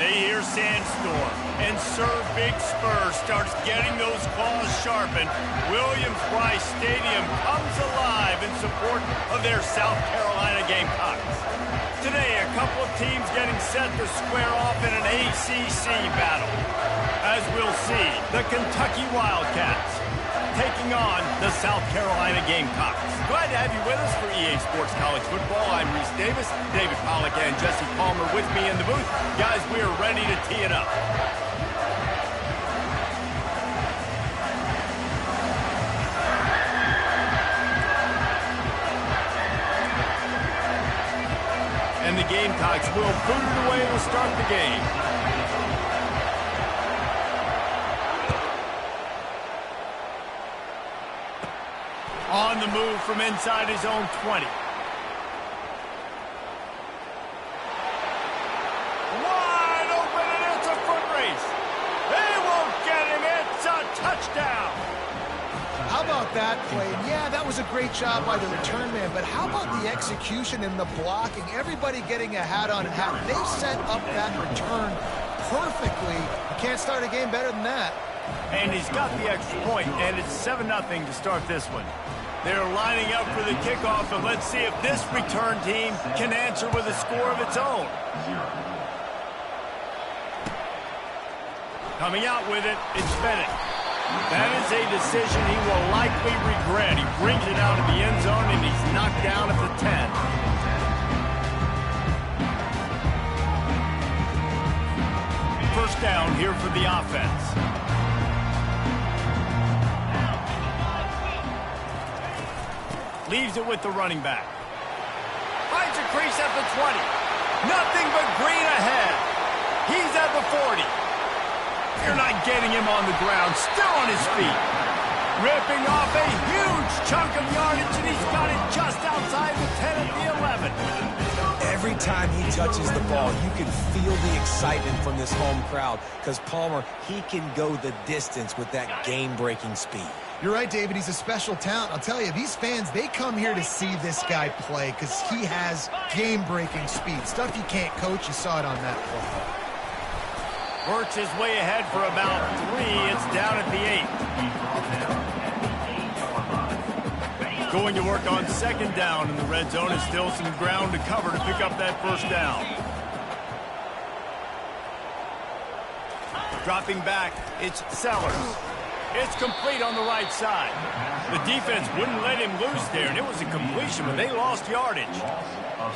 they hear Sandstorm, and Sir Big Spur starts getting those claws sharpened, Williams-Brice Stadium comes alive in support of their South Carolina Gamecocks. Today, a couple of teams getting set to square off in an ACC battle. As we'll see, the Kentucky Wildcats taking on the South Carolina Gamecocks. Glad to have you with us for EA Sports College Football. I'm Reese Davis, David Pollack and Jesse Palmer with me in the booth. Guys, we are ready to tee it up. And the Gamecocks will boot it away to start the game. On the move from inside his own 20. Wide open, and it's a foot race. They won't get him. It's a touchdown. How about that play? And yeah, that was a great job by the return man, but how about the execution and the blocking? Everybody getting a hat on hat. They set up that return perfectly. You can't start a game better than that. And he's got the extra point, and it's 7-0 to start this one. They're lining up for the kickoff, and let's see if this return team can answer with a score of its own. Coming out with it, it's Bennett. That is a decision he will likely regret. He brings it out of the end zone, and he's knocked down at the 10. First down here for the offense. Leaves it with the running back. Finds a crease at the 20. Nothing but green ahead. He's at the 40. You're not getting him on the ground. Still on his feet. Ripping off a huge chunk of yardage, and he's got it just outside the 10 at the 11. Every time he touches the ball, you can feel the excitement from this home crowd because Palmer, he can go the distance with that game-breaking speed. You're right, David. He's a special talent. I'll tell you, these fans, they come here to see this guy play because he has game-breaking speed. Stuff you can't coach. You saw it on that play. Works his way ahead for about 3. It's down at the 8. Going to work on second down in the red zone. Is still some ground to cover to pick up that first down. Dropping back, it's Sellers. It's complete on the right side. The defense wouldn't let him loose there, and it was a completion, but they lost yardage.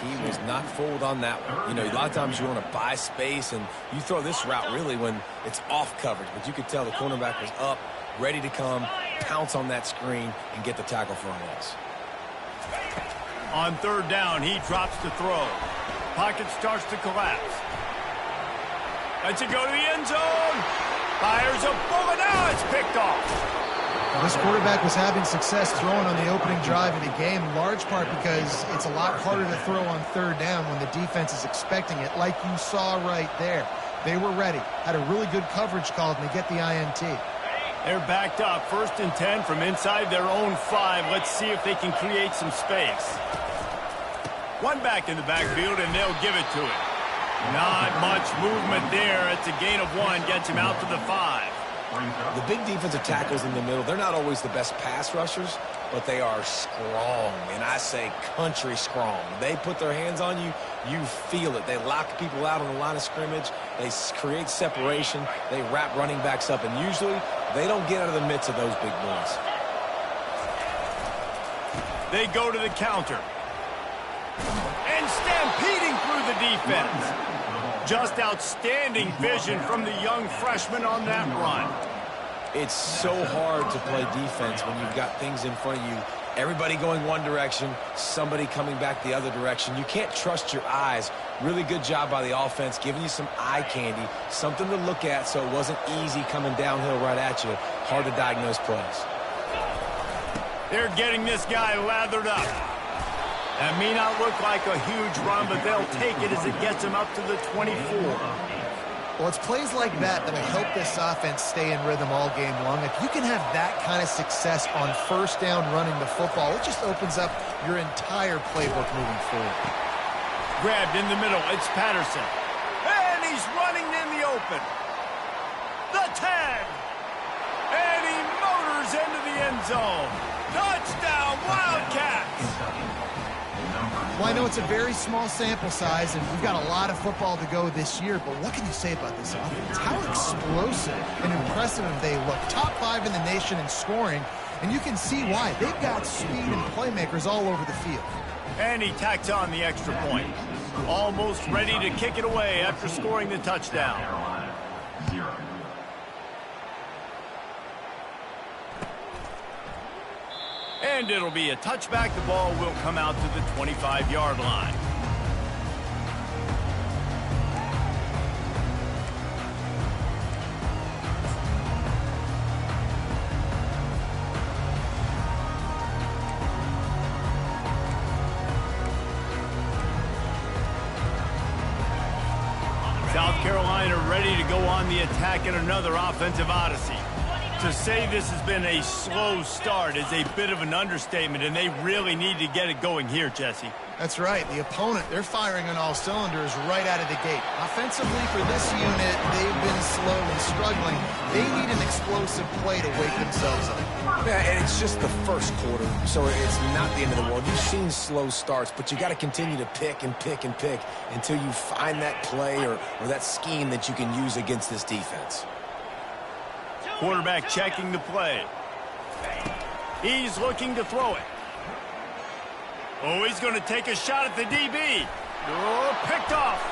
He was not fooled on that one. You know, a lot of times you want to buy space, and you throw this route really when it's off coverage. But you could tell the cornerback was up, ready to come, pounce on that screen, and get the tackle for a loss. On third down, he drops to throw. Pocket starts to collapse. Lets it go to the end zone. Fires a bullet. Now it's picked off. This quarterback was having success throwing on the opening drive of the game, in large part because it's a lot harder to throw on third down when the defense is expecting it, like you saw right there. They were ready, had a really good coverage call, and they get the INT. They're backed up, 1st and 10 from inside their own 5. Let's see if they can create some space. One back in the backfield, and they'll give it to him. Not much movement there. It's a gain of 1, gets him out to the 5. The big defensive tackles in the middle, they're not always the best pass rushers, but they are strong, and I say country strong. They put their hands on you, you feel it. They lock people out on the line of scrimmage. They create separation. They wrap running backs up, and usually they don't get out of the midst of those big boys. They go to the counter. And stampeding through the defense. Just outstanding vision from the young freshman on that run. It's so hard to play defense when you've got things in front of you. Everybody going one direction, somebody coming back the other direction. You can't trust your eyes. Really good job by the offense, giving you some eye candy, something to look at so it wasn't easy coming downhill right at you. Hard to diagnose plays. They're getting this guy lathered up. That may not look like a huge run, but they'll take it as it gets them up to the 24. Well, it's plays like that that'll help this offense stay in rhythm all game long. If you can have that kind of success on first down running the football, it just opens up your entire playbook moving forward. Grabbed in the middle, it's Patterson. And he's running the open. The 10. And he motors into the end zone. Touchdown, Wildcats! Well, I know it's a very small sample size, and we've got a lot of football to go this year, but what can you say about this offense? How explosive and impressive they look. Top 5 in the nation in scoring, and you can see why. They've got speed and playmakers all over the field. And he tacks on the extra point. Almost ready to kick it away after scoring the touchdown. And it'll be a touchback. The ball will come out to the 25-yard line. South Carolina ready to go on the attack in another offensive odyssey. To say this has been a slow start is a bit of an understatement, and they really need to get it going here, Jesse. That's right. The opponent, they're firing on all cylinders right out of the gate. Offensively for this unit, they've been slow and struggling. They need an explosive play to wake themselves up. Yeah, and it's just the first quarter, so it's not the end of the world. You've seen slow starts, but you got to continue to pick and pick and pick until you find that play or that scheme that you can use against this defense. Quarterback checking the play. He's looking to throw it. Oh, he's going to take a shot at the DB. Oh, picked off.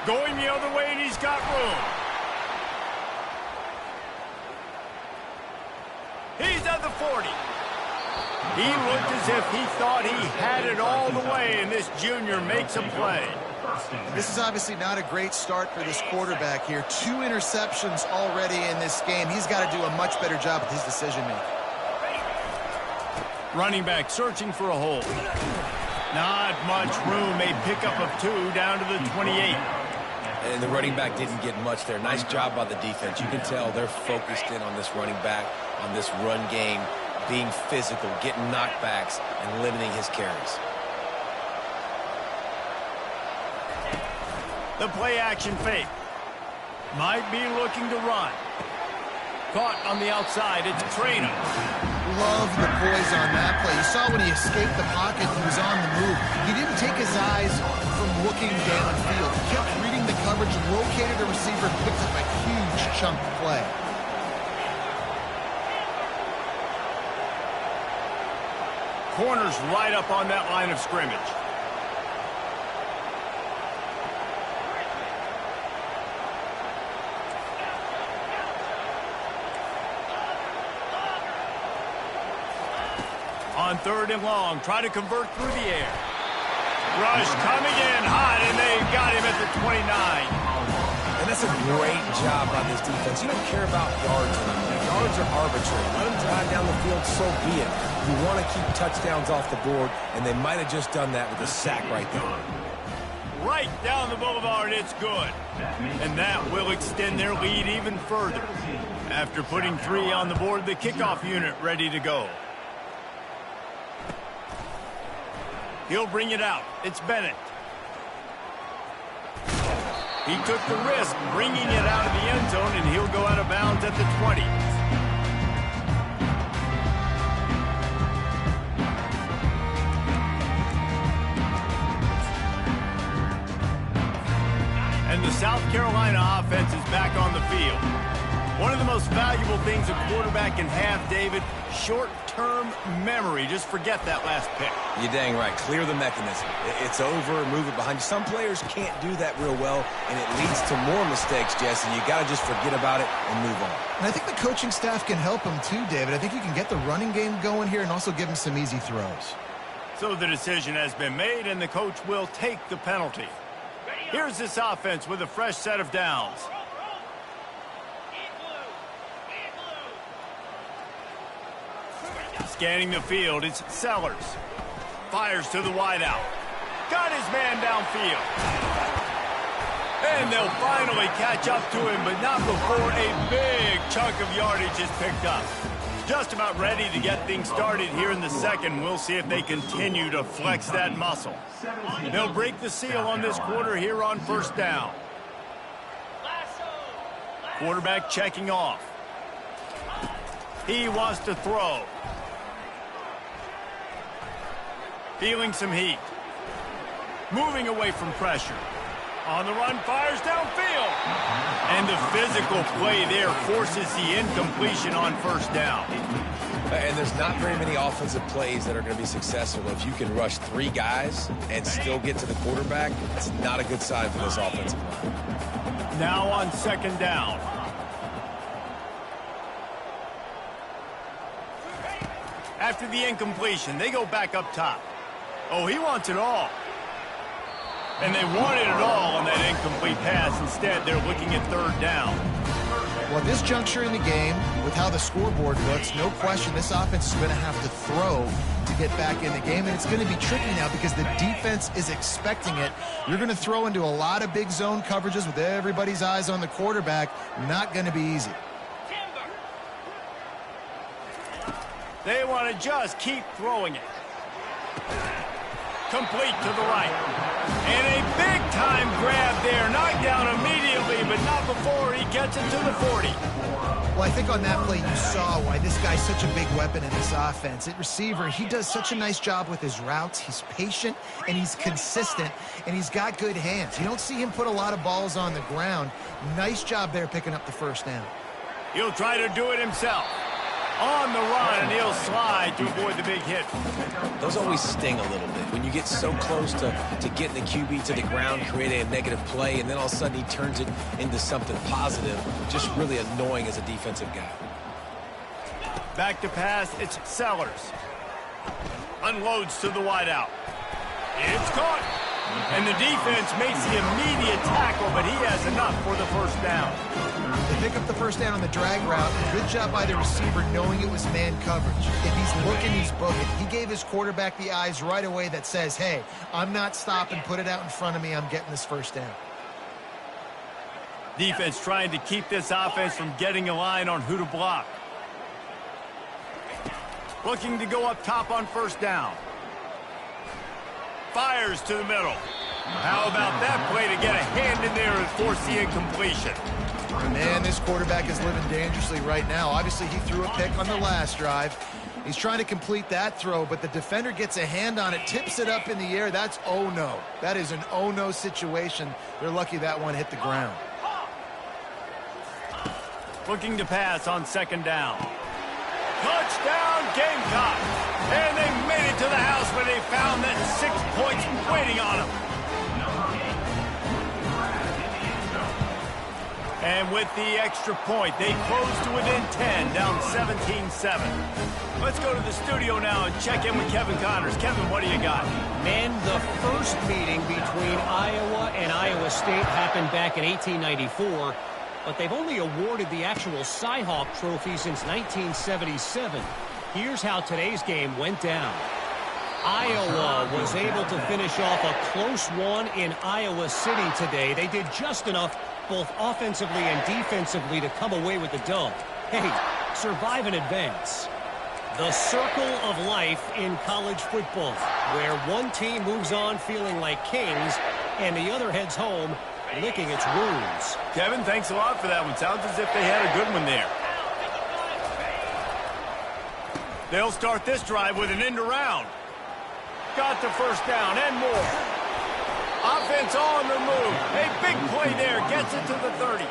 Going the other way, and he's got room. He's at the 40. He looked as if he thought he had it all the way, and this junior makes a play. This is obviously not a great start for this quarterback here. 2 interceptions already in this game. He's got to do a much better job with his decision-making. Running back searching for a hole. Not much room. A pickup of 2 down to the 28. And the running back didn't get much there. Nice job by the defense. You can tell they're focused in on this running back, on this run game, being physical, getting knockbacks, and limiting his carries. The play-action fake. Might be looking to run. Caught on the outside. It's Traynor. Love the poise on that play. You saw when he escaped the pocket, he was on the move. He didn't take his eyes from looking downfield. He kept reading the coverage, located the receiver, and picked up a huge chunk of play. Corners right up on that line of scrimmage. On 3rd and long, try to convert through the air. Rush coming in hot, and they got him at the 29. And that's a great job by this defense. You don't care about yards anymore. Yards are arbitrary. Let them drive down the field, so be it. You want to keep touchdowns off the board, and they might have just done that with a sack right there. Right down the boulevard, it's good. And that will extend their lead even further. After putting 3 on the board, the kickoff unit ready to go. He'll bring it out. It's Bennett. He took the risk bringing it out of the end zone, and he'll go out of bounds at the 20. And the South Carolina offense is back on the field. One of the most valuable things a quarterback can have, David, short-term memory. Just forget that last pick. You're dang right. Clear the mechanism. It's over, move it behind you. Some players can't do that real well, and it leads to more mistakes, Jesse. You got to just forget about it and move on. And I think the coaching staff can help him too, David. I think you can get the running game going here and also give him some easy throws. So the decision has been made, and the coach will take the penalty. Here's this offense with a fresh set of downs. Scanning the field, it's Sellers. Fires to the wideout. Got his man downfield. And they'll finally catch up to him, but not before a big chunk of yardage is picked up. Just about ready to get things started here in the second. We'll see if they continue to flex that muscle. They'll break the seal on this quarter here on 1st down. Quarterback checking off. He wants to throw. Feeling some heat. Moving away from pressure. On the run, fires downfield. And the physical play there forces the incompletion on first down. And there's not very many offensive plays that are going to be successful. If you can rush 3 guys and still get to the quarterback, it's not a good sign for this offensive line. Now on second down. After the incompletion, they go back up top. Oh, he wants it all. And they wanted it all on that incomplete pass. Instead, they're looking at third down. Well, at this juncture in the game, with how the scoreboard looks, no question this offense is going to have to throw to get back in the game. And it's going to be tricky now because the defense is expecting it. You're going to throw into a lot of big zone coverages with everybody's eyes on the quarterback. Not going to be easy. They want to just keep throwing it. Complete to the right. And a big-time grab there. Knocked down immediately, but not before he gets it to the 40. Well, I think on that play you saw why this guy's such a big weapon in this offense. At receiver, he does such a nice job with his routes. He's patient, and he's consistent, and he's got good hands. You don't see him put a lot of balls on the ground. Nice job there picking up the first down. He'll try to do it himself. On the run, and he'll slide to avoid the big hit. Those always sting a little bit. When you get so close to getting the QB to the ground, creating a negative play, and then all of a sudden he turns it into something positive, just really annoying as a defensive guy. Back to pass, it's Sellers. Unloads to the wideout. It's caught. And the defense makes the immediate tackle, but he has enough for the first down. They pick up the first down on the drag route. Good job by the receiver knowing it was man coverage. If he's looking, he's booking. He gave his quarterback the eyes right away that says, hey, I'm not stopping. Put it out in front of me. I'm getting this first down. Defense trying to keep this offense from getting a line on who to block. Looking to go up top on first down. Fires to the middle. How about that play to get a hand in there and force the incompletion? Man, this quarterback is living dangerously right now. Obviously, he threw a pick on the last drive. He's trying to complete that throw, but the defender gets a hand on it, tips it up in the air. That's oh-no. That is an oh-no situation. They're lucky that one hit the ground. Looking to pass on second down. Touchdown, Gamecock! And they made it to the house where they found that 6 points waiting on them. And with the extra point, they close to within 10, down 17-7. Let's go to the studio now and check in with Kevin Connors. Kevin, what do you got? Man, the first meeting between Iowa and Iowa State happened back in 1894, but they've only awarded the actual Cy-Hawk trophy since 1977. Here's how today's game went down. Iowa was able to finish off a close one in Iowa City today. They did just enough both offensively and defensively to come away with the dub. Hey, survive and advance. The circle of life in college football, where one team moves on feeling like kings and the other heads home licking its wounds. Kevin, thanks a lot for that one. Sounds as if they had a good one there. They'll start this drive with an end around. Got the first down and more. Offense on the move. A big play there. Gets it to the 30.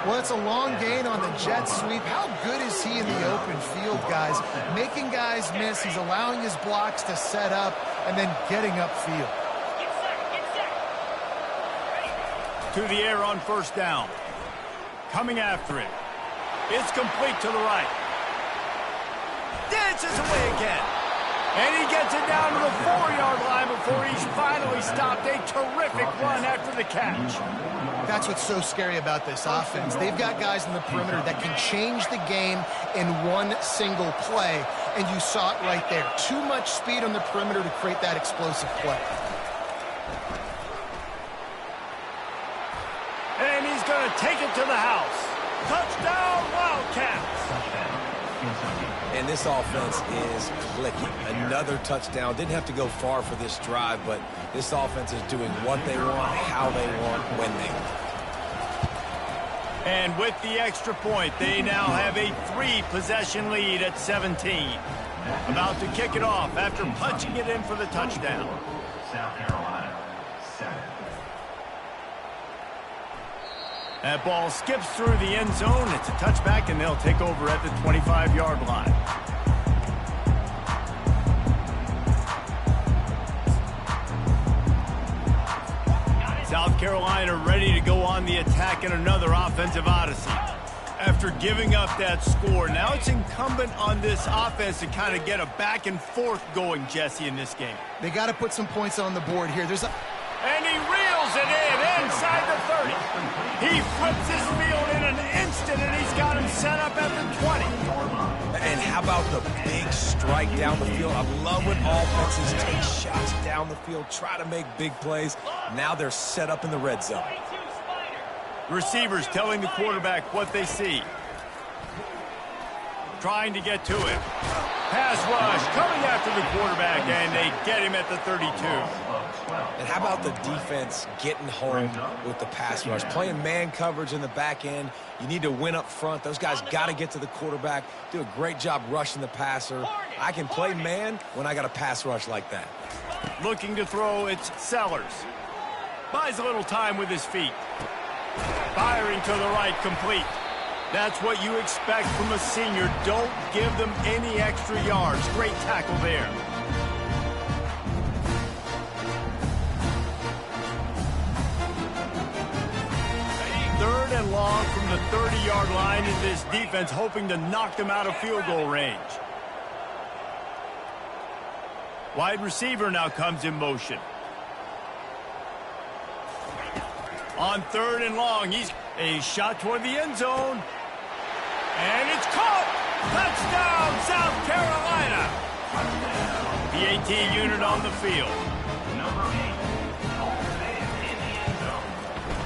Well, it's a long gain on the jet sweep. How good is he in the open field, guys? Making guys miss. He's allowing his blocks to set up and then getting upfield. To the air on first down. Coming after it. It's complete to the right. Dances away again. And he gets it down to the 4-yard line before he's finally stopped. A terrific run after the catch. That's what's so scary about this offense. They've got guys in the perimeter that can change the game in one single play, and you saw it right there. Too much speed on the perimeter to create that explosive play. And he's going to take it to the house. Touchdown, Wildcats. And this offense is clicking. Another touchdown. Didn't have to go far for this drive, but this offense is doing what they want, how they want, when they want. And with the extra point, they now have a 3-possession lead at 17. About to kick it off after punching it in for the touchdown. South Carolina, 7. That ball skips through the end zone. It's a touchback, and they'll take over at the 25-yard line. South Carolina ready to go on the attack in another offensive odyssey. After giving up that score, now it's incumbent on this offense to kind of get a back and forth going, Jesse, in this game. They got to put some points on the board here. And he reels it in inside the 30. He flips his field in an instant, and he's got him set up at the 20. And how about the big strike down the field? I love when offenses take shots down the field, try to make big plays. Now they're set up in the red zone. Receivers telling the quarterback what they see. Trying to get to it. Pass rush coming after the quarterback, and they get him at the 32. And how about the defense getting home with the pass rush? Playing man coverage in the back end. You need to win up front. Those guys got to get to the quarterback, do a great job rushing the passer. I can play man when I got a pass rush like that. Looking to throw, it's Sellers. Buys a little time with his feet. Firing to the right, complete. That's what you expect from a senior. Don't give them any extra yards. Great tackle there. Third and long from the 30-yard line, and this defense hoping to knock them out of field goal range. Wide receiver now comes in motion. On third and long, he's a shot toward the end zone. And it's caught! Touchdown, South Carolina! The 18 unit on the field.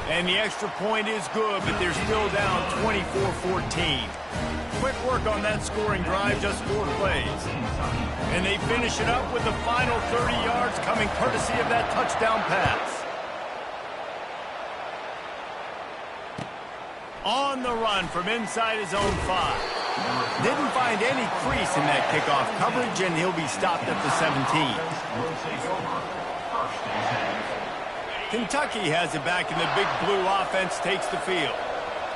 And the extra point is good, but they're still down 24-14. Quick work on that scoring drive, just 4 plays. And they finish it up with the final 30 yards coming courtesy of that touchdown pass. On the run from inside his own 5. Didn't find any crease in that kickoff coverage, and he'll be stopped at the 17. Kentucky has it back, and the big blue offense takes the field.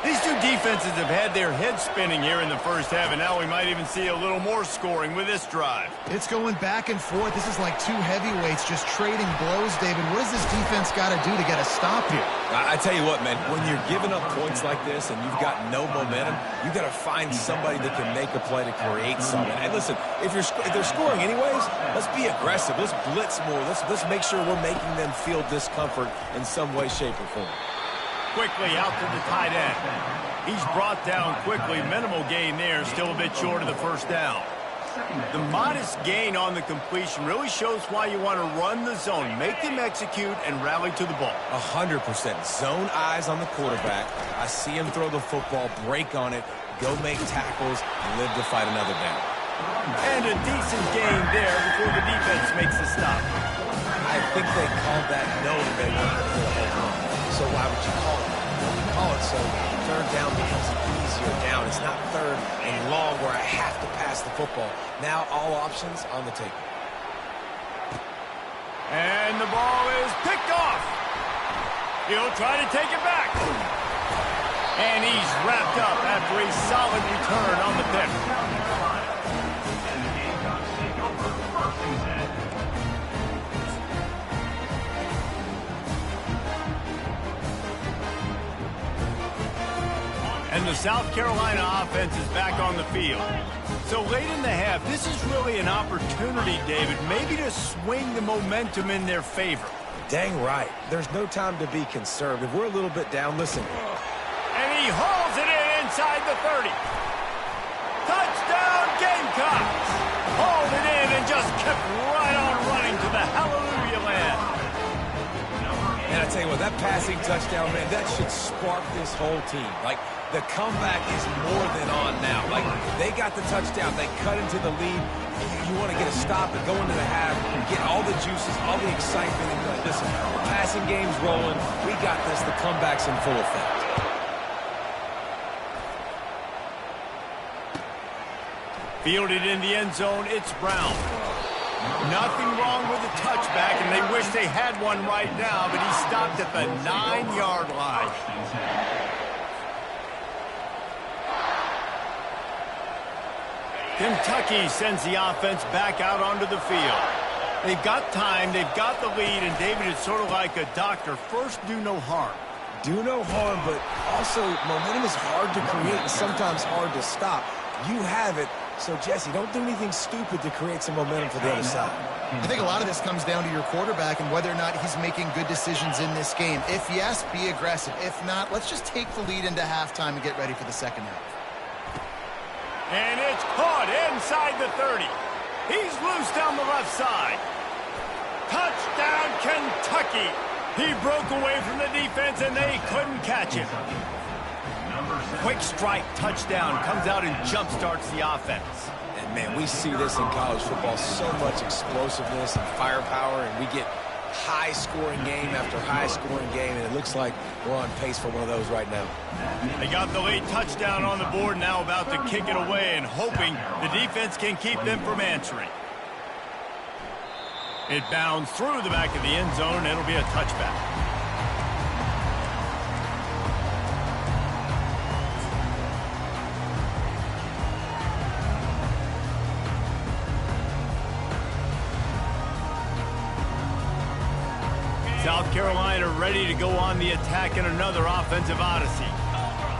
These two defenses have had their heads spinning here in the first half, and now we might even see a little more scoring with this drive. It's going back and forth. This is like two heavyweights just trading blows, David. What does this defense got to do to get a stop here? I tell you what, man, when you're giving up points like this and you've got no momentum, you got to find somebody that can make a play to create something. And listen, if they're scoring anyways, let's be aggressive. Let's blitz more. Let's make sure we're making them feel discomfort in some way, shape, or form. Quickly out to the tight end. He's brought down quickly. Minimal gain there. Still a bit short of the first down. The modest gain on the completion really shows why you want to run the zone. Make them execute and rally to the ball. 100%. Zone eyes on the quarterback. I see him throw the football, break on it, go make tackles, live to fight another down. And a decent gain there before the defense makes the stop. I think they called that knowing they weren't going to hit a home run. So why would you call it? You call it so third down becomes an easier down. It's not third and long where I have to pass the football. Now all options on the table. And the ball is picked off. He'll try to take it back. And he's wrapped up after a solid return on the pick. And the South Carolina offense is back on the field. So late in the half, this is really an opportunity, David, maybe to swing the momentum in their favor. Dang right. There's no time to be conservative. We're a little bit down. Listen. And he hauls it in inside the 30. Touchdown, Gamecocks! Hauled it in and just kept right on running to the hallelujah land. And I tell you what, that passing touchdown, man, that should spark this whole team. Like, the comeback is more than on now. Like, they got the touchdown. They cut into the lead. You want to get a stop and go into the half, get all the juices, all the excitement. And listen, the passing game's rolling. We got this. The comeback's in full effect. Fielded in the end zone, it's Brown. Nothing wrong with the touchback, and they wish they had one right now, but he stopped at the 9-yard line. Kentucky sends the offense back out onto the field. They've got time, they've got the lead, and David, it's sort of like a doctor. First, do no harm. Do no harm, but also momentum is hard to create and sometimes hard to stop. You have it. So, Jesse, don't do anything stupid to create some momentum for the other side. I think a lot of this comes down to your quarterback and whether or not he's making good decisions in this game. If yes, be aggressive. If not, let's just take the lead into halftime and get ready for the second half. And it's caught inside the 30. He's loose down the left side. Touchdown, Kentucky. He broke away from the defense, and they couldn't catch him. Quick strike touchdown comes out and jump-starts the offense. And, man, we see this in college football, so much explosiveness and firepower, and we get high-scoring game after high-scoring game, and it looks like we're on pace for one of those right now. They got the late touchdown on the board, now about to kick it away and hoping the defense can keep them from answering. It bounds through the back of the end zone, and it'll be a touchback. South Carolina ready to go on the attack in another offensive odyssey.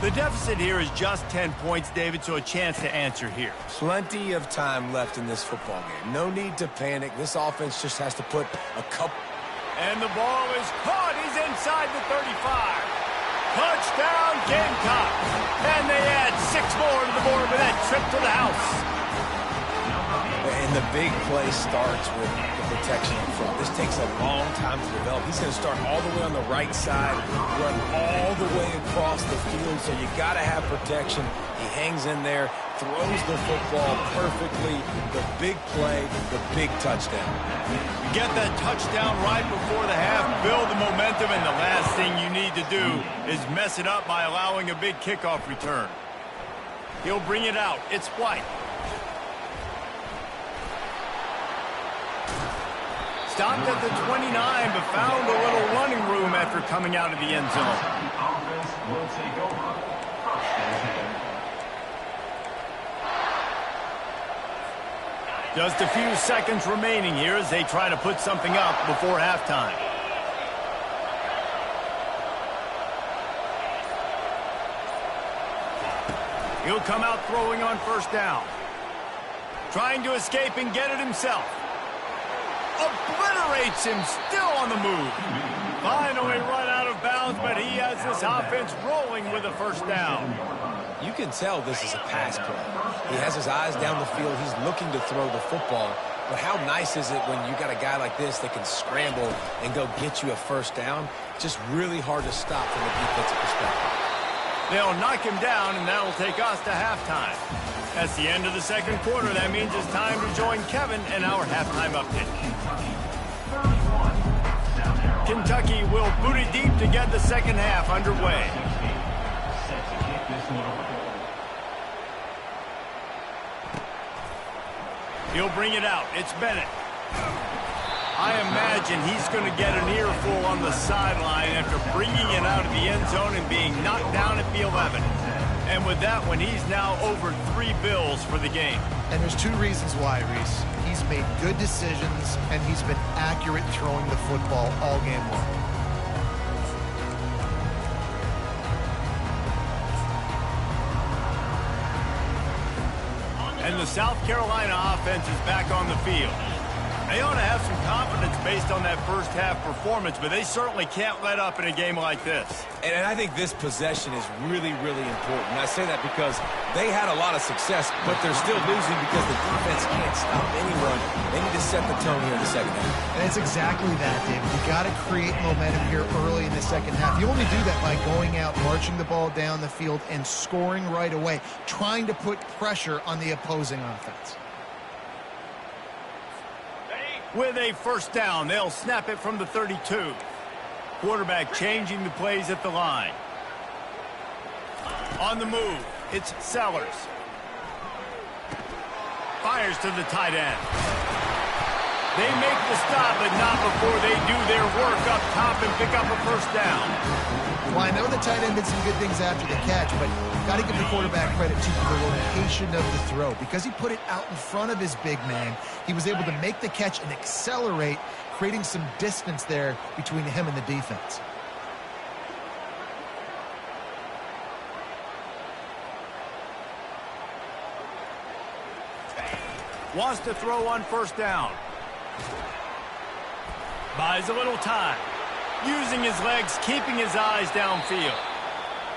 The deficit here is just 10 points, David, so a chance to answer here. Plenty of time left in this football game. No need to panic. This offense just has to put a couple. And the ball is caught. He's inside the 35. Touchdown, Gamecocks. And they add 6 more to the board with that trip to the house. And the big play starts with the protection up front. This takes a long time to develop. He's going to start all the way on the right side, run all the way across the field, so you got to have protection. He hangs in there, throws the football perfectly. The big play, the big touchdown. Get that touchdown right before the half, build the momentum, and the last thing you need to do is mess it up by allowing a big kickoff return. He'll bring it out. It's White. Stopped at the 29, but found a little running room after coming out of the end zone. Offense will take over. First and 10. Just a few seconds remaining here as they try to put something up before halftime. He'll come out throwing on first down. Trying to escape and get it himself. Obliterates him, still on the move. Finally run out of bounds, but he has this offense rolling with a first down. You can tell this is a pass play. He has his eyes down the field. He's looking to throw the football. But how nice is it when you got a guy like this that can scramble and go get you a first down? Just really hard to stop from a defensive perspective. They'll knock him down, and that'll take us to halftime. That's the end of the second quarter. That means it's time to join Kevin and our halftime update. Kentucky will boot it deep to get the second half underway. He'll bring it out. It's Bennett. I imagine he's going to get an earful on the sideline after bringing it out of the end zone and being knocked down at the 11. And with that one, he's now over 3 bills for the game. And there's 2 reasons why, Reese. He's made good decisions, and he's been accurate throwing the football all game long. And the South Carolina offense is back on the field. They ought to have some confidence based on that first half performance, but they certainly can't let up in a game like this. And I think this possession is really, really important. And I say that because they had a lot of success, but they're still losing because the defense can't stop anyone. They need to set the tone here in the second half. And it's exactly that, David. You got to create momentum here early in the second half. You only do that by going out, marching the ball down the field, and scoring right away, trying to put pressure on the opposing offense. With a first down, they'll snap it from the 32. Quarterback changing the plays at the line. On the move, it's Sellers. fires to the tight end. They make the stop, but not before they do their work up top and pick up a first down. Well, I know the tight end did some good things after the catch, but got to give the quarterback credit, too, for the location of the throw. Because he put it out in front of his big man, he was able to make the catch and accelerate, creating some distance there between him and the defense. Wants to throw on first down. Buys a little time. Using his legs, keeping his eyes downfield.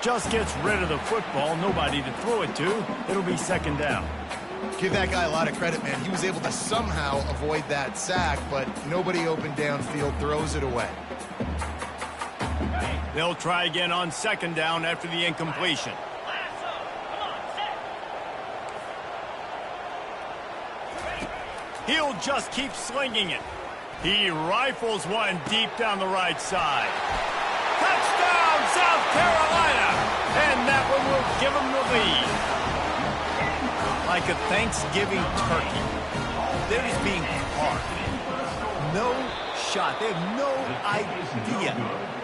Just gets rid of the football. Nobody to throw it to. It'll be second down. Give that guy a lot of credit, man. He was able to somehow avoid that sack, but nobody open downfield, throws it away. They'll try again on second down after the incompletion. He'll just keep slinging it. He rifles one deep down the right side. Touchdown, South Carolina! And that one will give them the lead. Like a Thanksgiving turkey. They're just being carved. No shot. They have no idea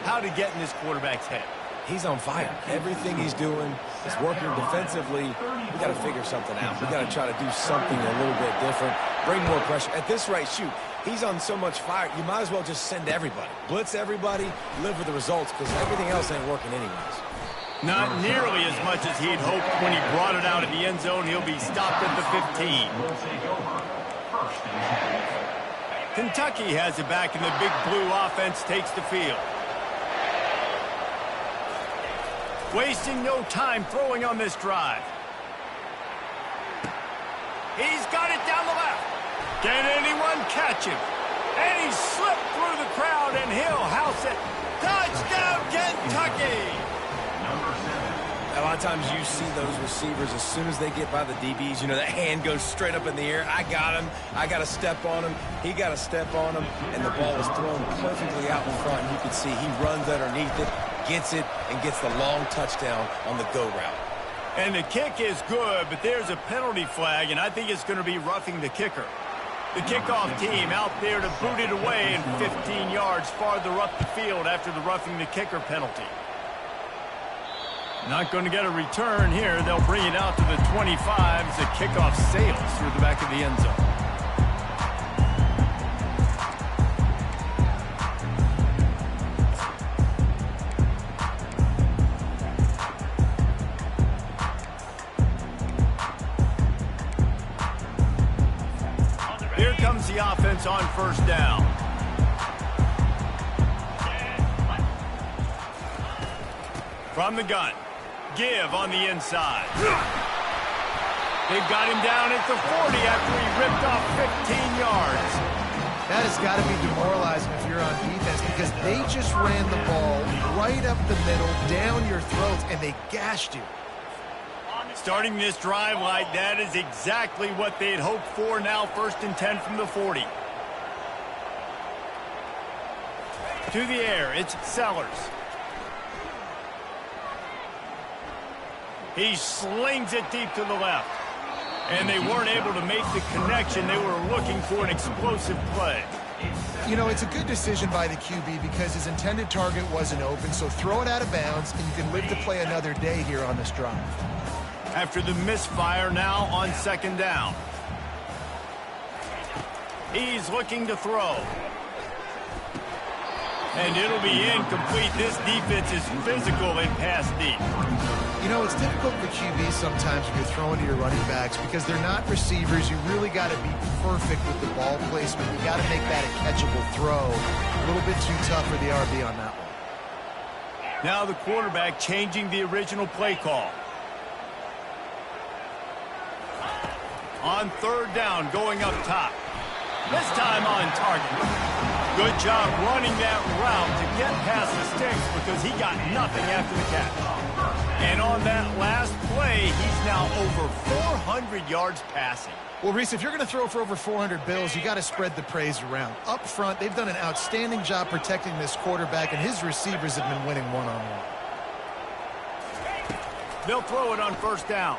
how to get in this quarterback's head. He's on fire. Everything he's doing is working defensively. We got to figure something out. We got to try to do something a little bit different. Bring more pressure. At this rate, shoot, he's on so much fire, you might as well just send everybody. Blitz everybody, live with the results, because everything else ain't working anyways. Not nearly as much as he'd hoped when he brought it out of the end zone. He'll be stopped at the 15. Will take over. First and 10. Kentucky has it back, and the Big Blue offense takes the field. Wasting no time throwing on this drive. He's got it down the left. Can anyone catch him? And he slipped through the crowd, and he'll house it. Touchdown, Kentucky! A lot of times you see those receivers, as soon as they get by the DBs, you know, that hand goes straight up in the air. I got him. I got to step on him. He got to step on him. And the ball is thrown perfectly out in front. And you can see he runs underneath it, gets it, and gets the long touchdown on the go route. And the kick is good, but there's a penalty flag, and I think it's going to be roughing the kicker. The kickoff team out there to boot it away and 15 yards farther up the field after the roughing the kicker penalty. Not going to get a return here. They'll bring it out to the 25 as the kickoff sails through the back of the end zone. Here comes the offense on first down. From the gun. Give on the inside. They've got him down at the 40 after he ripped off 15 yards. That has got to be demoralizing if you're on defense, because they just ran the ball right up the middle, down your throats, and they gashed you. Starting this drive like that is exactly what they had hoped for. Now first and 10 from the 40. To the air, it's Sellers. He slings it deep to the left. And they weren't able to make the connection. They were looking for an explosive play. You know, it's a good decision by the QB because his intended target wasn't open, so throw it out of bounds, and you can live to play another day here on this drive. After the misfire, now on second down. He's looking to throw. And it'll be incomplete. This defense is physical and pass deep. You know, it's difficult for QBs sometimes when you're throwing to your running backs because they're not receivers. You really got to be perfect with the ball placement. You got to make that a catchable throw. A little bit too tough for the RB on that one. Now the quarterback changing the original play call. On third down, going up top. This time on target. Good job running that route to get past the sticks because he got nothing after the catch. And on that last play, he's now over 400 yards passing. Well, Reese, if you're going to throw for over 400 bills, you got to spread the praise around. Up front, they've done an outstanding job protecting this quarterback, and his receivers have been winning one-on-one. They'll throw it on first down.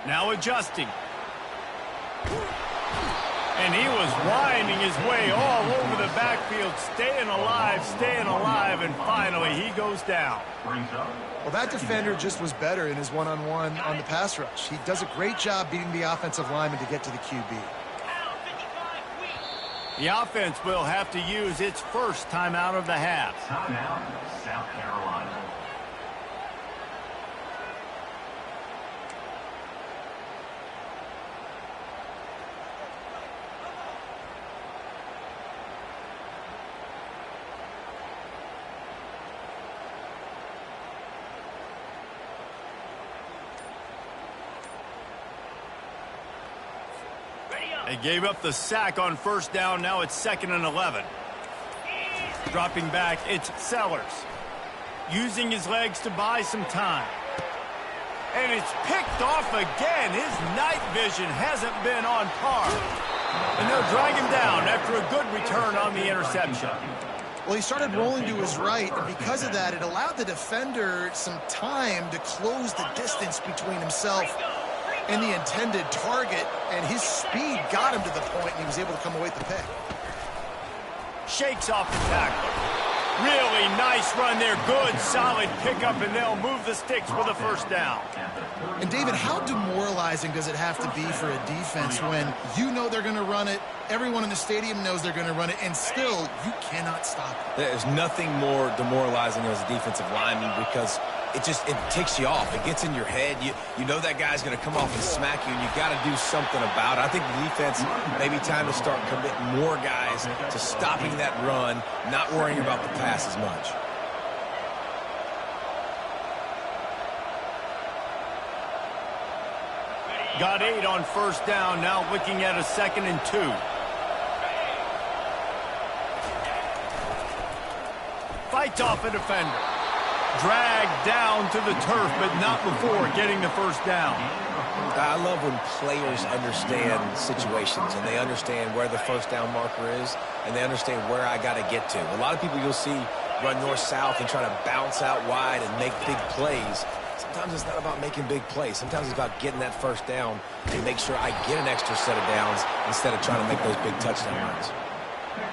Now adjusting. And he was winding his way all over the backfield, staying alive, and finally he goes down. Well, that defender just was better in his one-on-one on the pass rush. He does a great job beating the offensive lineman to get to the QB. The offense will have to use its first timeout of the half. Timeout, South Carolina. They gave up the sack on first down. Now it's 2nd and 11. Dropping back, it's Sellers. Using his legs to buy some time. And it's picked off again. His night vision hasn't been on par. And they'll drag him down after a good return on the interception. Well, he started rolling to his right, and because of that, it allowed the defender some time to close the distance between himself and the intended target, and his speed got him to the point, and he was able to come away with the pick. Shakes off the tackler. Really nice run there. Good, solid pickup, and they'll move the sticks with a first down. And, David, how demoralizing does it have to be for a defense when you know they're going to run it, everyone in the stadium knows they're going to run it, and still you cannot stop it? There's nothing more demoralizing as a defensive lineman because it ticks you off. It gets in your head. You know that guy's going to come off and smack you, and you got to do something about it. I think the defense maybe time to start committing more guys to stopping that run, not worrying about the pass as much. Got 8 on first down, now looking at a 2nd and 2. Fights off a defender. Dragged down to the turf, but not before getting the first down. I love when players understand situations and they understand where the first down marker is and they understand where I got to get to. A lot of people you'll see run north-south and try to bounce out wide and make big plays. Sometimes it's not about making big plays. Sometimes it's about getting that first down and make sure I get an extra set of downs instead of trying to make those big touchdown runs.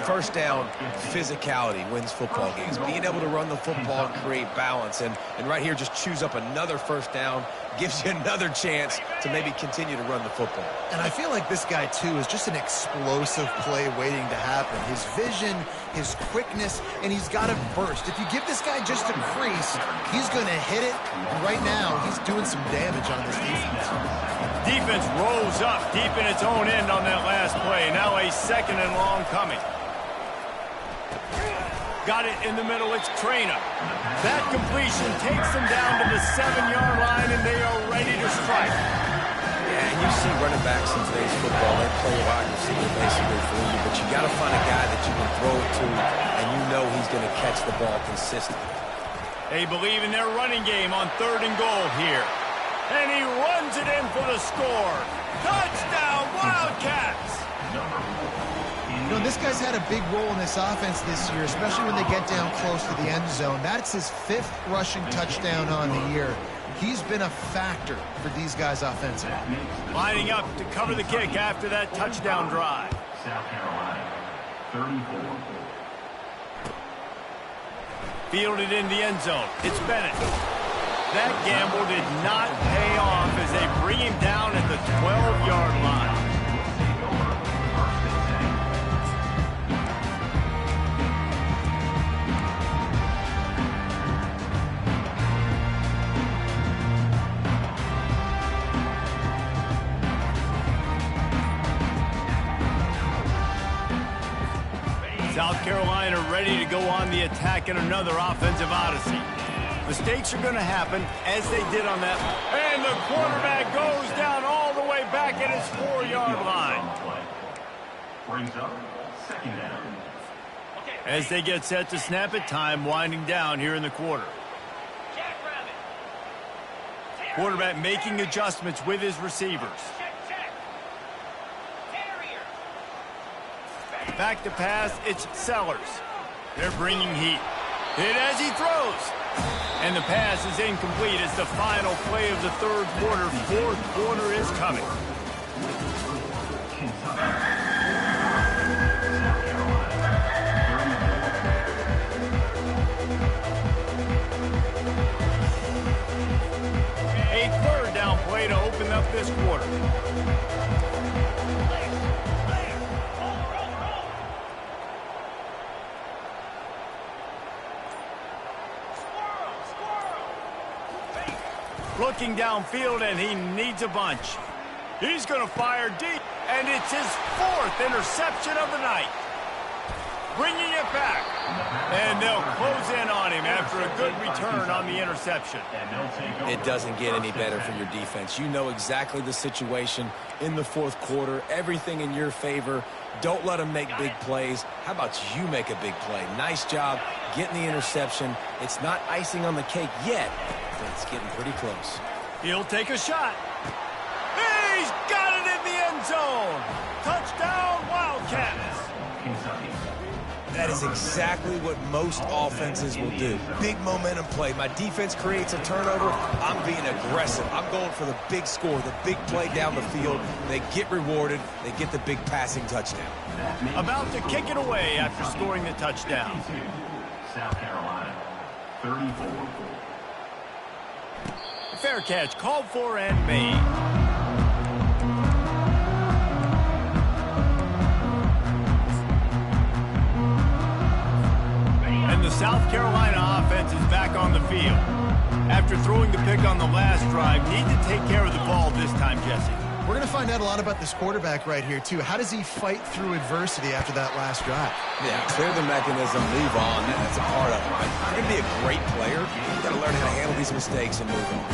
First down, physicality wins football games. Being able to run the football and create balance. And right here, just choose up another first down, gives you another chance to maybe continue to run the football. And I feel like this guy, too, is just an explosive play waiting to happen. His vision, his quickness, and he's got a burst. If you give this guy just a crease, he's going to hit it. And right now, he's doing some damage on this defense. Defense rolls up deep in its own end on that last play. Now a 2nd and long coming. Got it in the middle, it's Traina. That completion takes them down to the 7-yard line, and they are ready to strike. Yeah, and you see running backs in today's football, they play wide receiver basically for you, but you got to find a guy that you can throw it to, and you know he's going to catch the ball consistently. They believe in their running game on 3rd and goal here. And he runs it in for the score. Touchdown, Wildcats! You know, this guy's had a big role in this offense this year, especially when they get down close to the end zone. That's his 5th rushing touchdown on the year. He's been a factor for these guys offensively. Lining up to cover the kick after that touchdown drive. South Carolina, 34. Fielded in the end zone. It's Bennett. That gamble did not pay off as they bring him down at the 12-yard line. South Carolina ready to go on the attack in another offensive odyssey. Mistakes are going to happen, as they did on that. And the quarterback goes down all the way back at his 4-yard line. Brings up 2nd down. As they get set to snap it, time winding down here in the quarter. Quarterback making adjustments with his receivers. Back to pass, it's Sellers. They're bringing heat. Hit as he throws. And the pass is incomplete as the final play of the 3rd quarter. 4th quarter is coming. Kentucky. South Carolina. 34. A third down play to open up this quarter. Looking downfield, and he needs a bunch. He's going to fire deep, and it's his fourth interception of the night. Bringing it back, and they'll close in on him after a good return on the interception. It doesn't get any better for your defense. You know exactly the situation in the fourth quarter, everything in your favor. Don't let them make big plays. How about you make a big play? Nice job getting the interception. It's not icing on the cake yet, but it's getting pretty close. He'll take a shot. He's got it in the end zone. Touchdown, Wildcats. Kentucky. That is exactly what most offenses will do. Big momentum play. My defense creates a turnover. I'm being aggressive. I'm going for the big score, the big play down the field. They get rewarded. They get the big passing touchdown. About to kick it away after scoring the touchdown. South Carolina. 34. Fair catch called for and made. The South Carolina offense is back on the field. After throwing the pick on the last drive, need to take care of the ball this time, Jesse. We're going to find out a lot about this quarterback right here, too. How does he fight through adversity after that last drive? Yeah, clear the mechanism, move on. That's a part of it. Right? You're going to be a great player. You've got to learn how to handle these mistakes and move on.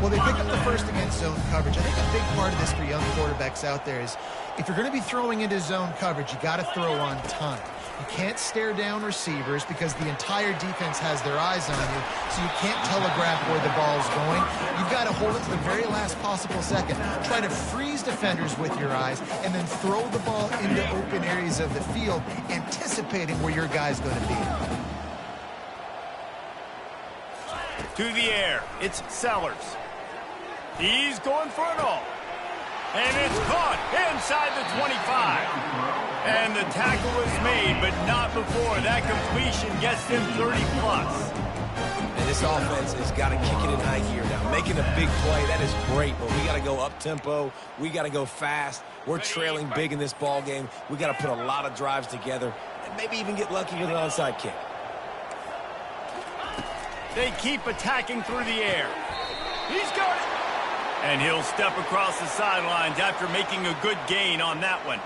Well, they pick up the first against zone coverage. I think a big part of this for young quarterbacks out there is if you're going to be throwing into zone coverage, you got to throw on time. You can't stare down receivers because the entire defense has their eyes on you, so you can't telegraph where the ball's going. You've got to hold it to the very last possible second. Try to freeze defenders with your eyes and then throw the ball into open areas of the field, anticipating where your guy's going to be. To the air, it's Sellers. He's going for it all. And it's caught inside the 25. And the tackle is made, but not before that completion gets them 30-plus. And this offense has got to kick it in high gear now. Making a big play, that is great, but we got to go up-tempo. We got to go fast. We're trailing big in this ball game. We got to put a lot of drives together and maybe even get lucky with an onside kick. They keep attacking through the air. He's got it. And he'll step across the sidelines after making a good gain on that one.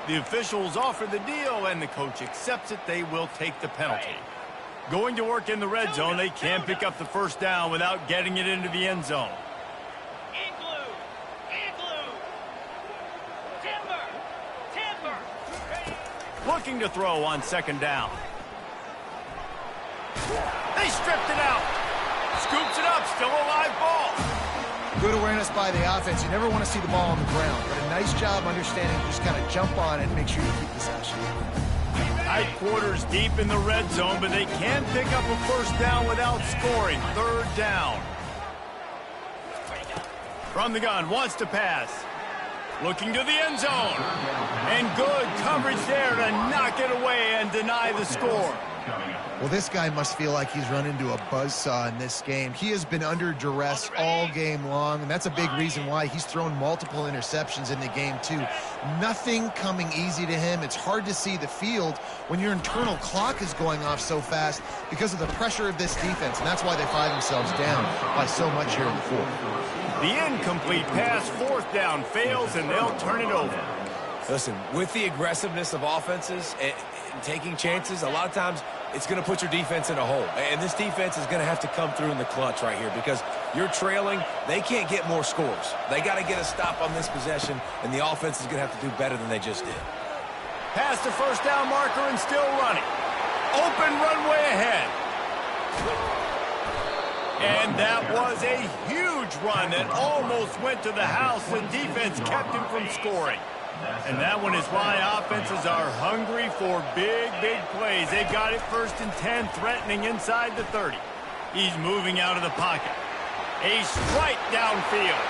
The officials offer the deal, and the coach accepts it. They will take the penalty. Going to work in the red zone, they can't pick up the first down without getting it into the end zone. Looking to throw on second down. They stripped it out. Scoops it up, still a live ball. Good awareness by the offense. You never want to see the ball on the ground, but a nice job understanding just kind of jump on it and make sure you keep possession. Tight quarters deep in the red zone, but they can pick up a first down without scoring. Third down. From the gun, wants to pass. Looking to the end zone. And good coverage there to knock it away and deny the score. Well, this guy must feel like he's run into a buzzsaw in this game. He has been under duress all game long, and that's a big reason why he's thrown multiple interceptions in the game, too. Nothing coming easy to him. It's hard to see the field when your internal clock is going off so fast because of the pressure of this defense, and that's why they find themselves down by so much here in the fourth. The incomplete pass, fourth down, fails, and they'll turn it over. Listen, with the aggressiveness of offenses and taking chances, a lot of times it's going to put your defense in a hole. And this defense is going to have to come through in the clutch right here because you're trailing. They can't get more scores. They got to get a stop on this possession, and the offense is going to have to do better than they just did. Past the first down marker and still running. Open runway ahead. And that was a huge run that almost went to the house. The defense kept him from scoring. And that one is why offenses are hungry for big, big plays. They got it first and 10, threatening inside the 30. He's moving out of the pocket. A strike downfield.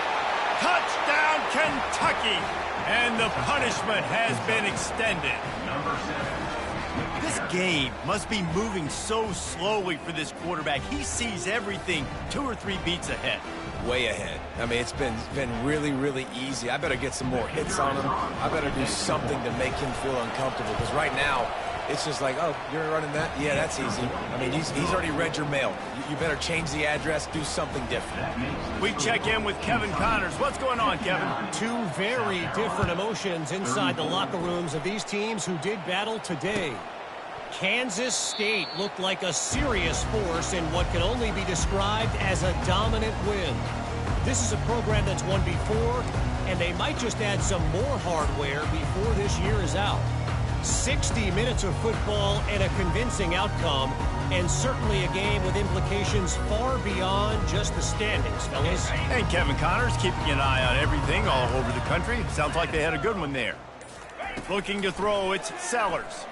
Touchdown, Kentucky. And the punishment has been extended. Number 7. This game must be moving so slowly for this quarterback. He sees everything 2 or 3 beats ahead. Way ahead. I mean, it's been really, really easy. I better get some more hits on him. I better do something to make him feel uncomfortable, because right now, it's just like, oh, you're running that? Yeah, that's easy. I mean, he's already read your mail. You better change the address, do something different. We check in with Kevin Connors. What's going on, Kevin? 2 very different emotions inside the locker rooms of these teams who did battle today. Kansas State looked like a serious force in what can only be described as a dominant win. This is a program that's won before, and they might just add some more hardware before this year is out. 60 minutes of football and a convincing outcome, and certainly a game with implications far beyond just the standings, fellas. And Kevin Connors keeping an eye on everything all over the country. Sounds like they had a good one there. Looking to throw, it's Sellers.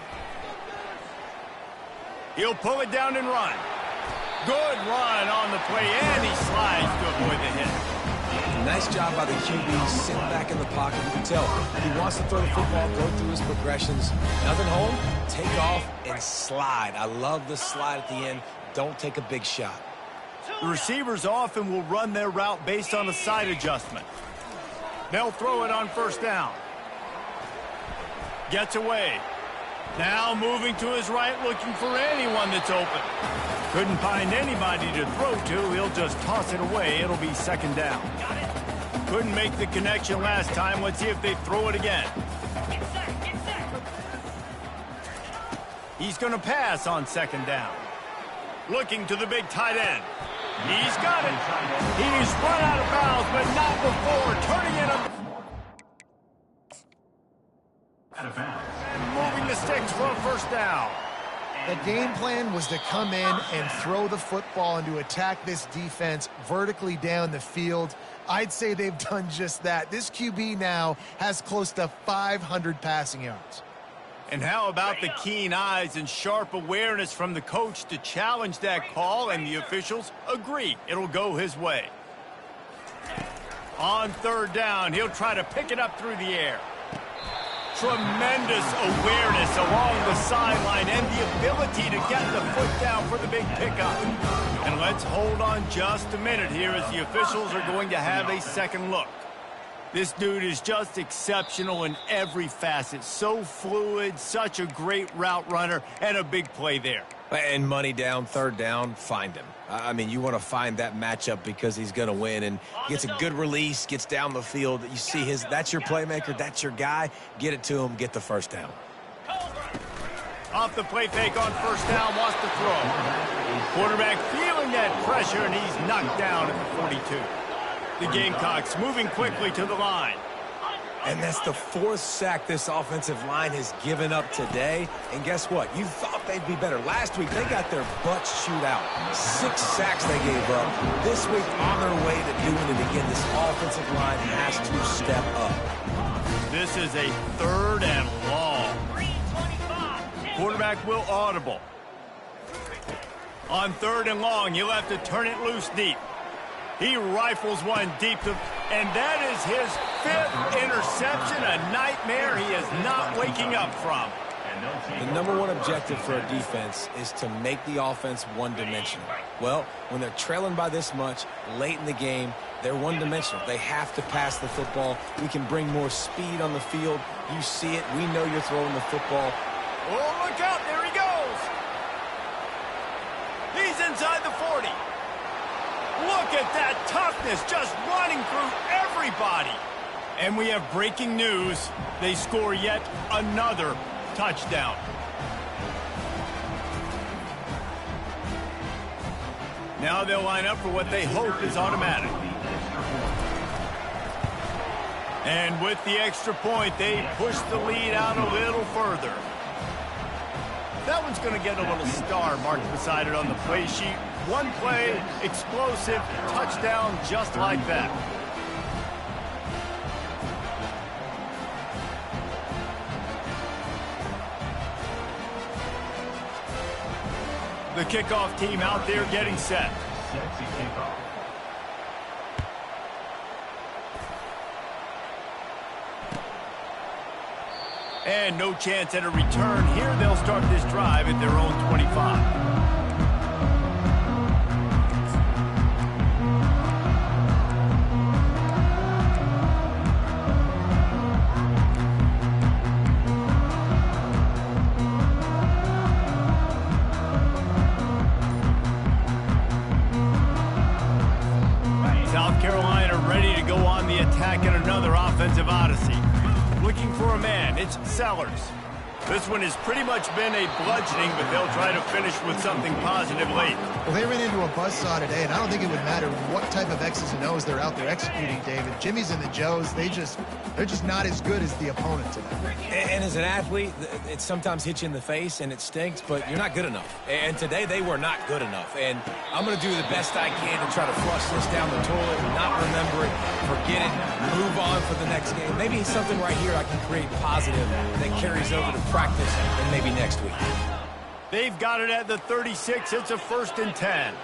He'll pull it down and run. Good run on the play, and he slides to avoid the hit. Nice job by the QB, sitting back in the pocket. You can tell he wants to throw the football, go through his progressions. Nothing home, take off and slide. I love the slide at the end. Don't take a big shot. The receivers often will run their route based on a side adjustment. They'll throw it on first down. Gets away. Now moving to his right, looking for anyone that's open. Couldn't find anybody to throw to. He'll just toss it away. It'll be second down. Couldn't make the connection last time. Let's see if they throw it again. He's going to pass on second down. Looking to the big tight end. He's got it. He's run out of bounds, but not before turning it up. Out of bounds. And moving the sticks for a first down. The game plan was to come in and throw the football and to attack this defense vertically down the field. I'd say they've done just that. This QB now has close to 500 passing yards. And how about the keen eyes and sharp awareness from the coach to challenge that call, and the officials agree it'll go his way. On third down, he'll try to pick it up through the air. Tremendous awareness along the sideline and the ability to get the foot down for the big pickup. And let's hold on just a minute here as the officials are going to have a second look. This dude is just exceptional in every facet. So fluid, such a great route runner, and a big play there. And money down, third down, find him. I mean, you want to find that matchup because he's going to win, and gets a good release, gets down the field. You see that's your playmaker, that's your guy. Get it to him, get the first down. Off the play fake on first down, wants to throw. Quarterback feeling that pressure, and he's knocked down at the 42. The Gamecocks moving quickly to the line. And that's the 4th sack this offensive line has given up today. And guess what? You thought they'd be better. Last week, they got their butts chewed out. 6 sacks they gave up. This week, on their way to doing it again, this offensive line has to step up. This is a third and long. Quarterback will audible. On third and long, he'll have to turn it loose deep. He rifles one deep, and that is his 5th interception, a nightmare he is not waking up from. The number one objective for a defense is to make the offense one-dimensional. Well, when they're trailing by this much late in the game, they're one-dimensional. They have to pass the football. We can bring more speed on the field. You see it. We know you're throwing the football. Oh, look out. There he goes. He's inside the 40. Look at that toughness, just running through everybody. And we have breaking news. They score yet another touchdown. Now they'll line up for what they hope is automatic. And with the extra point, they push the lead out a little further. That one's going to get a little star marked beside it on the play sheet. One play, explosive, touchdown just like that. The kickoff team out there getting set. Sets a kickoff. And no chance at a return here. They'll start this drive at their own 25. South Carolina ready to go on the attack in another offensive odyssey. Looking for a man, it's Sellers. This one has pretty much been a bludgeoning, but they'll try to finish with something positive late. Well, they ran into a buzzsaw today, and I don't think it would matter what type of X's and O's they're out there executing, David. Jimmy's and the Joes, they're just not as good as the opponent today. And as an athlete, it sometimes hits you in the face and it stinks, but you're not good enough. And today they were not good enough. And I'm going to do the best I can to try to flush this down the toilet, not remember it, forget it, move on for the next game. Maybe something right here I can create positive that carries over to practice and maybe next week. They've got it at the 36. It's a 1st and 10.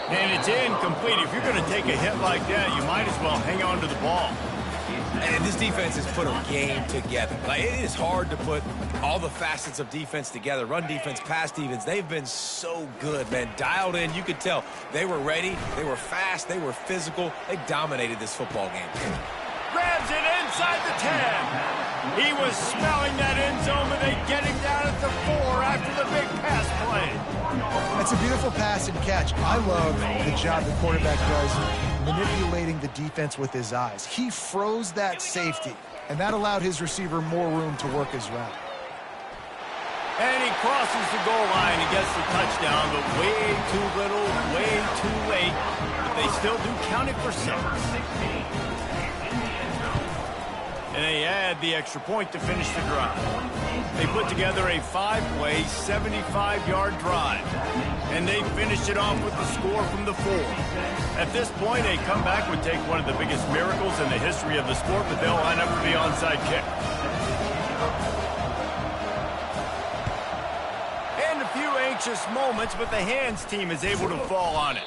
And it's incomplete. If you're going to take a hit like that, you might as well hang on to the ball. And this defense has put a game together. Like, it is hard to put all the facets of defense together. Run defense, pass defense. They've been so good, man. Dialed in. You could tell they were ready. They were fast. They were physical. They dominated this football game. Grabs it inside the 10. He was smelling that end zone, but they get him down at the 4 after the big pass play. That's a beautiful pass and catch. I love the job the quarterback does manipulating the defense with his eyes. He froze that safety, and that allowed his receiver more room to work his route. And he crosses the goal line. He gets the touchdown, but way too little, way too late. They still do count it for 6. And they add the extra point to finish the drive. They put together a 5-play, 75-yard drive. And they finished it off with the score from the 4. At this point, a comeback would take one of the biggest miracles in the history of the sport, but they'll line up for the onside kick. And a few anxious moments, but the hands team is able to fall on it.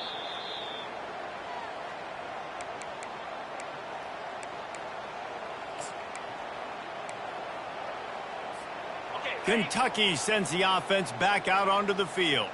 Kentucky sends the offense back out onto the field.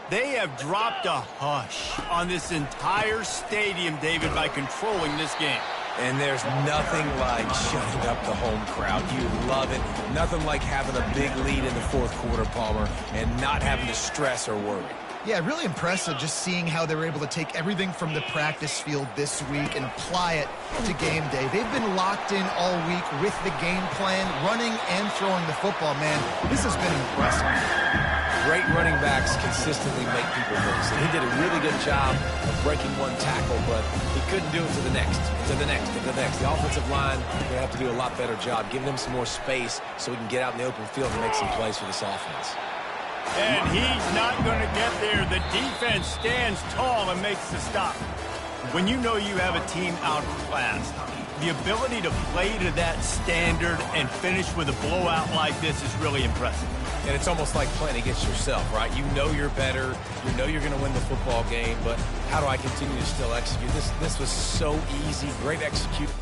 They have dropped a hush on this entire stadium, David, by controlling this game. And there's nothing like shutting up the home crowd. You love it. Nothing like having a big lead in the 4th quarter, Palmer, and not having to stress or worry. Yeah, really impressive just seeing how they were able to take everything from the practice field this week and apply it to game day. They've been locked in all week with the game plan, running and throwing the football, man. This has been impressive. Great running backs consistently make people miss. And he did a really good job of breaking one tackle, but he couldn't do it to the next, to the next, to the next. The offensive line will have to do a lot better job, giving them some more space so we can get out in the open field and make some plays for this offense. And he's not going to get there. The defense stands tall and makes the stop. When you know you have a team outclassed, the ability to play to that standard and finish with a blowout like this is really impressive. And it's almost like playing against yourself, right? You know you're better. You know you're going to win the football game, but how do I continue to still execute? This was so easy. Great execution.